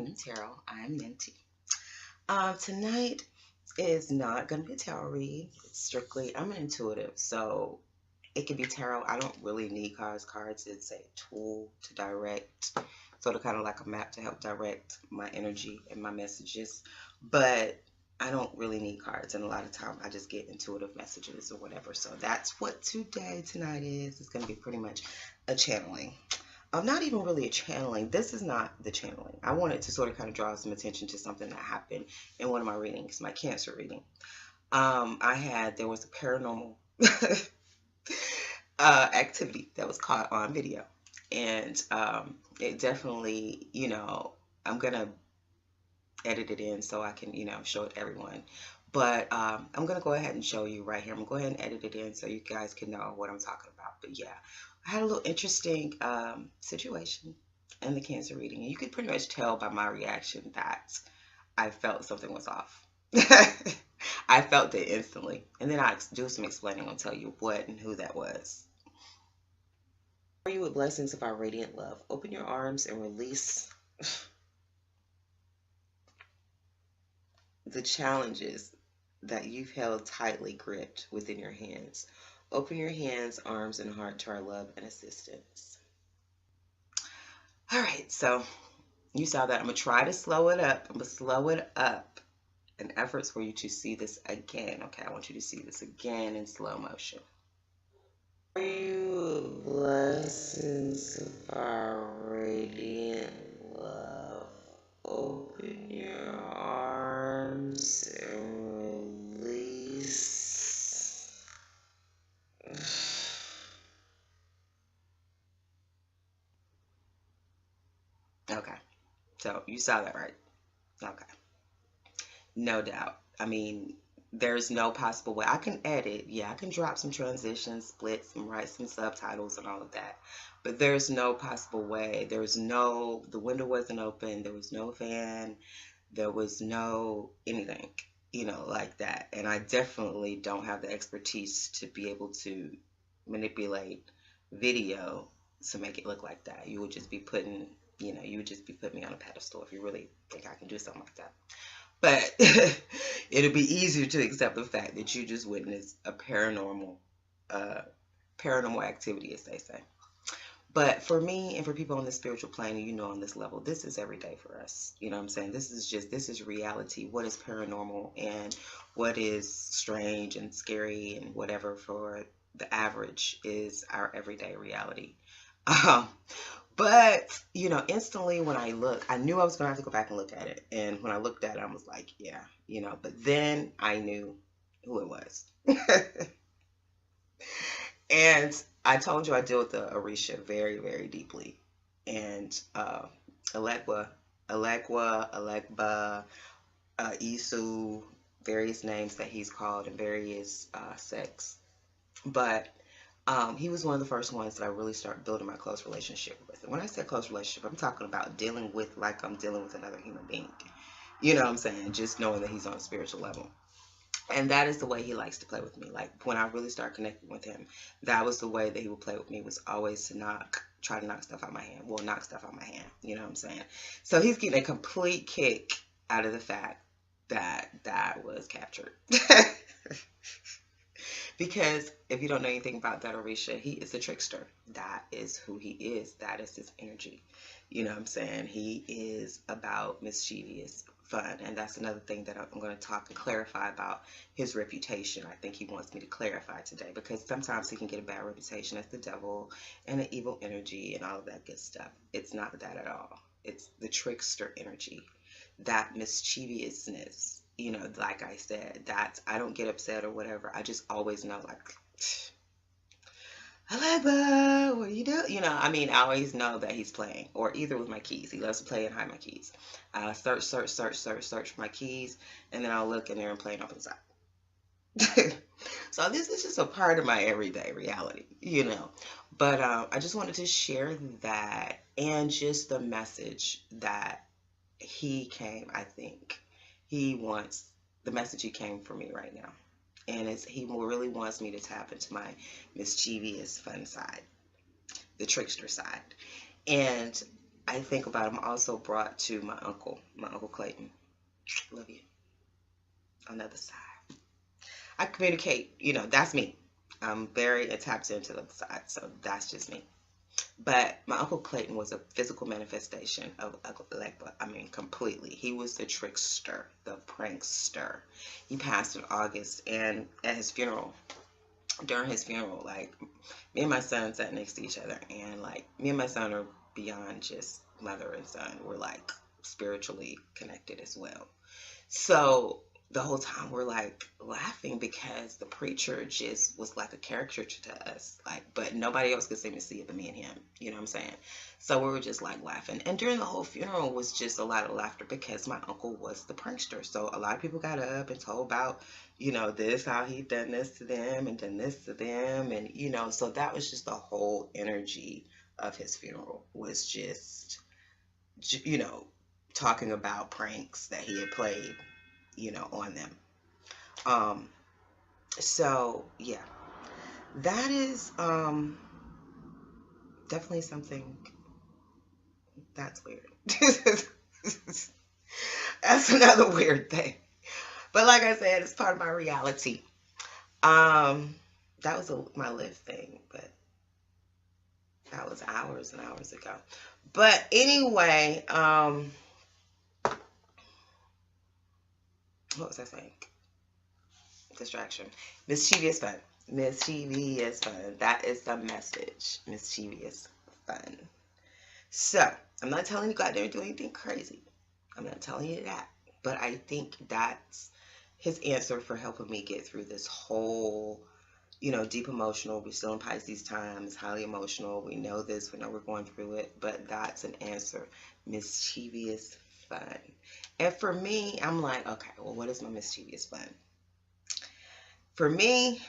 Women Tarot. I'm Ninti. Tonight is not going to be a tarot read. It's strictly, I'm an intuitive, so it could be tarot. I don't really need cards. Cards is a tool to direct, sort of kind of like a map to help direct my energy and my messages. But I don't really need cards, and a lot of time I just get intuitive messages or whatever. So that's what tonight is. It's going to be pretty much a channeling. Not even really a channeling. This is not the channeling. I wanted to sort of kind of draw some attention to something that happened in one of my readings, my Cancer reading. There was a paranormal activity that was caught on video. And it definitely, I'm going to edit it in so I can, show it to everyone. But I'm going to go ahead and show you right here. I'm going to go ahead and edit it in so you guys can know what I'm talking about. But yeah, I had a little interesting situation in the Cancer reading. And you could pretty much tell by my reaction that I felt something was off. I felt it instantly. And then I'll do some explaining. I'll tell you what and who that was. For you with blessings of our radiant love, open your arms and release the challenges that you've held tightly gripped within your hands. Open your hands, arms, and heart to our love and assistance. All right, so you saw that. I'm going to try to slow it up. I'm going to slow it up in efforts for you to see this again. Okay, I want you to see this again in slow motion. For you, blessings of our radiant love, open your arms and release. Okay, so you saw that, right? Okay, no doubt. I mean, there's no possible way. I can edit, yeah, I can drop some transitions, splits, and write some subtitles and all of that. But there's no possible way. The window wasn't open, there was no fan, there was no anything, like that. And I definitely don't have the expertise to be able to manipulate video to make it look like that. You would just be putting me on a pedestal if you really think I can do something like that. But it'll be easier to accept the fact that you just witnessed a paranormal activity, as they say. But for me and for people on the spiritual plane, on this level, this is every day for us. You know what I'm saying? This is reality. What is paranormal and what is strange and scary and whatever for the average is our everyday reality. But, instantly when I knew I was going to have to go back and look at it. And when I looked at it, I was like, yeah, but then I knew who it was. And I told you I deal with the Orisha very, very deeply. And Elegba, Isu, various names that he's called in various sects. But he was one of the first ones that I really started building my close relationship with. And when I say close relationship, I'm talking about dealing with like I'm dealing with another human being. You know what I'm saying? Just knowing that he's on a spiritual level. And that is the way he likes to play with me. Like when I really start connecting with him, that was the way that he would play with me, was always to try to knock stuff out of my hand. Well, knock stuff out of my hand. You know what I'm saying? So he's getting a complete kick out of the fact that was captured. Because if you don't know anything about that Orisha, he is a trickster. That is who he is. That is his energy. You know what I'm saying? He is about mischievous fun. And that's another thing that I'm going to talk and clarify about his reputation. I think he wants me to clarify today, because sometimes he can get a bad reputation as the devil and an evil energy and all of that good stuff. It's not that at all. It's the trickster energy, that mischievousness. Like I said, I don't get upset or whatever. I just always know, like, Elegba, what are you doing? I always know that he's playing, or either with my keys. He loves to play and hide my keys. Search for my keys, and then I'll look in there and play it off the side. So this is just a part of my everyday reality, But I just wanted to share that, and just the message that I think the message he came for me right now. And he really wants me to tap into my mischievous fun side, the trickster side. And I think about him also brought to my uncle Clayton. Love you. On the other side. I communicate, that's me. I'm very tapped into the other side, so that's just me. But my Uncle Clayton was a physical manifestation of Elegba. I mean, completely. He was the trickster, the prankster. He passed in August, and at his funeral, during his funeral, like, me and my son sat next to each other, and, like, me and my son are beyond just mother and son. We're, like, spiritually connected as well. So the whole time we're like laughing because the preacher just was like a caricature to us, like, but nobody else could seem to see it but me and him, you know what I'm saying? So we were just like laughing, and during the whole funeral was just a lot of laughter because my uncle was the prankster. So a lot of people got up and told about, this, how he done this to them and done this to them, and so that was just the whole energy of his funeral, was just talking about pranks that he had played on them. So yeah, that is definitely something that's weird. That's another weird thing. But like I said, it's part of my reality. That was my live thing, but that was hours and hours ago. But anyway, what was I saying? Distraction. Mischievous fun. Mischievous fun. That is the message. Mischievous fun. So, I'm not telling you go out there and do anything crazy. I'm not telling you that. But I think that's his answer for helping me get through this whole, deep emotional. We're still in Pisces times, highly emotional. We know this. We know we're going through it. But that's an answer. Mischievous fun. And for me, I'm like, okay, well, what is my mischievous fun? For me,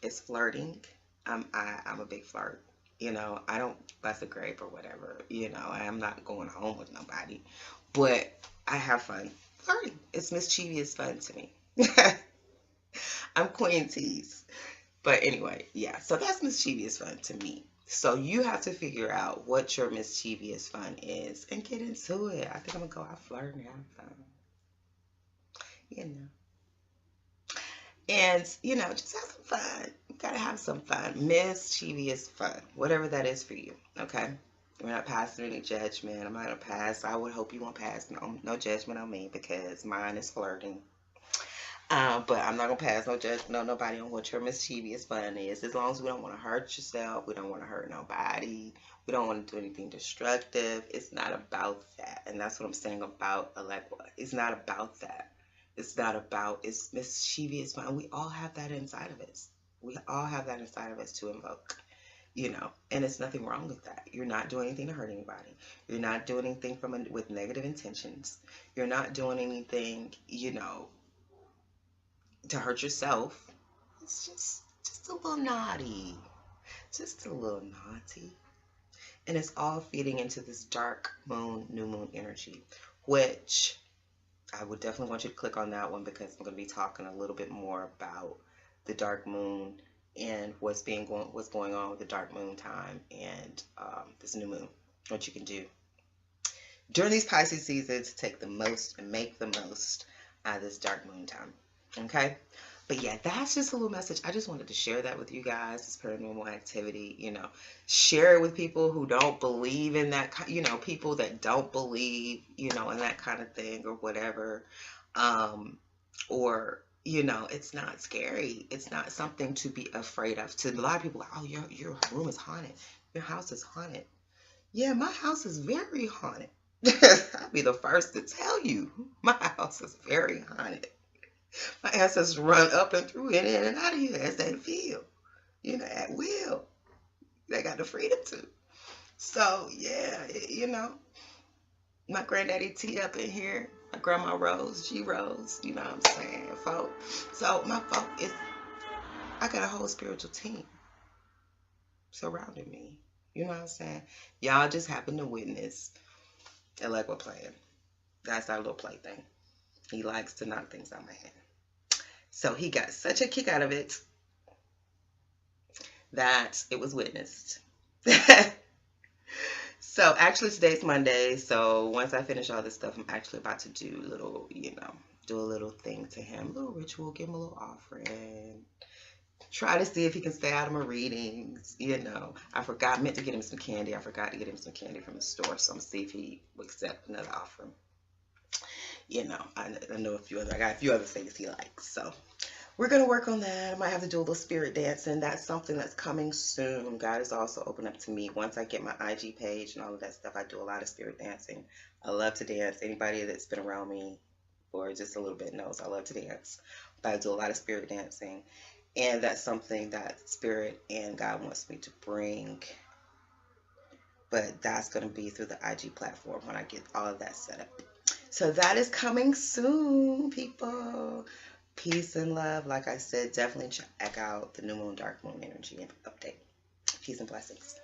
it's flirting. I'm a big flirt. I don't bust a grape or whatever. I'm not going home with nobody. But I have fun flirting. It's mischievous fun to me. I'm Queen Tease. But anyway, yeah. So that's mischievous fun to me. So you have to figure out what your mischievous fun is and get into it. I think I'm going to go out flirting and have fun. And, just have some fun. You gotta have some fun. Mischievous fun. Whatever that is for you. Okay? We're not passing any judgment. I'm not gonna pass. I would hope you won't pass. No judgment on me because mine is flirting. But I'm not gonna pass no judgment on nobody on what your mischievous fun is. As long as we don't want to hurt yourself, we don't want to hurt nobody, we don't want to do anything destructive. It's not about that. And that's what I'm saying about Elegba. It's not about that. It's not about, it's mischievous fun. We all have that inside of us. We all have that inside of us to invoke, and it's nothing wrong with that. You're not doing anything to hurt anybody. You're not doing anything with negative intentions. You're not doing anything, to hurt yourself. It's just a little naughty. Just a little naughty. And it's all feeding into this dark moon, new moon energy, which I would definitely want you to click on that one because I'm going to be talking a little bit more about the dark moon and what's going on with the dark moon time and this new moon. What you can do during these Pisces seasons to take the most and make the most out of this dark moon time. Okay? But yeah, that's just a little message. I just wanted to share that with you guys, this paranormal activity, share it with people who don't believe in that, people that don't believe, in that kind of thing or whatever. Or, it's not scary. It's not something to be afraid of. To a lot of people, like, oh, your room is haunted. Your house is haunted. Yeah, my house is very haunted. I'll be the first to tell you. My house is very haunted. My ancestors run up and through and in and out of here as they feel, at will. They got the freedom to. So, yeah, my granddaddy T up in here, my grandma Rose, G Rose, you know what I'm saying, folk. So, my folk I got a whole spiritual team surrounding me. You know what I'm saying? Y'all just happen to witness Elegba playing. That's our little plaything. He likes to knock things out of my hand. So he got such a kick out of it that it was witnessed. So actually today's Monday. So once I finish all this stuff, I'm actually about to do a little, do a little thing to him, a little ritual, give him a little offering. Try to see if he can stay out of my readings. I meant to get him some candy. I forgot to get him some candy from the store. So I'm gonna see if he will accept another offering. I know I got a few other things he likes. So we're going to work on that. I might have to do a little spirit dancing. That's something that's coming soon. God is also open up to me. Once I get my IG page and all of that stuff, I do a lot of spirit dancing. I love to dance. Anybody that's been around me for just a little bit knows I love to dance. But I do a lot of spirit dancing. And that's something that Spirit and God wants me to bring. But that's going to be through the IG platform when I get all of that set up. So that is coming soon, people. Peace and love. Like I said, definitely check out the new moon, dark moon energy update. Peace and blessings.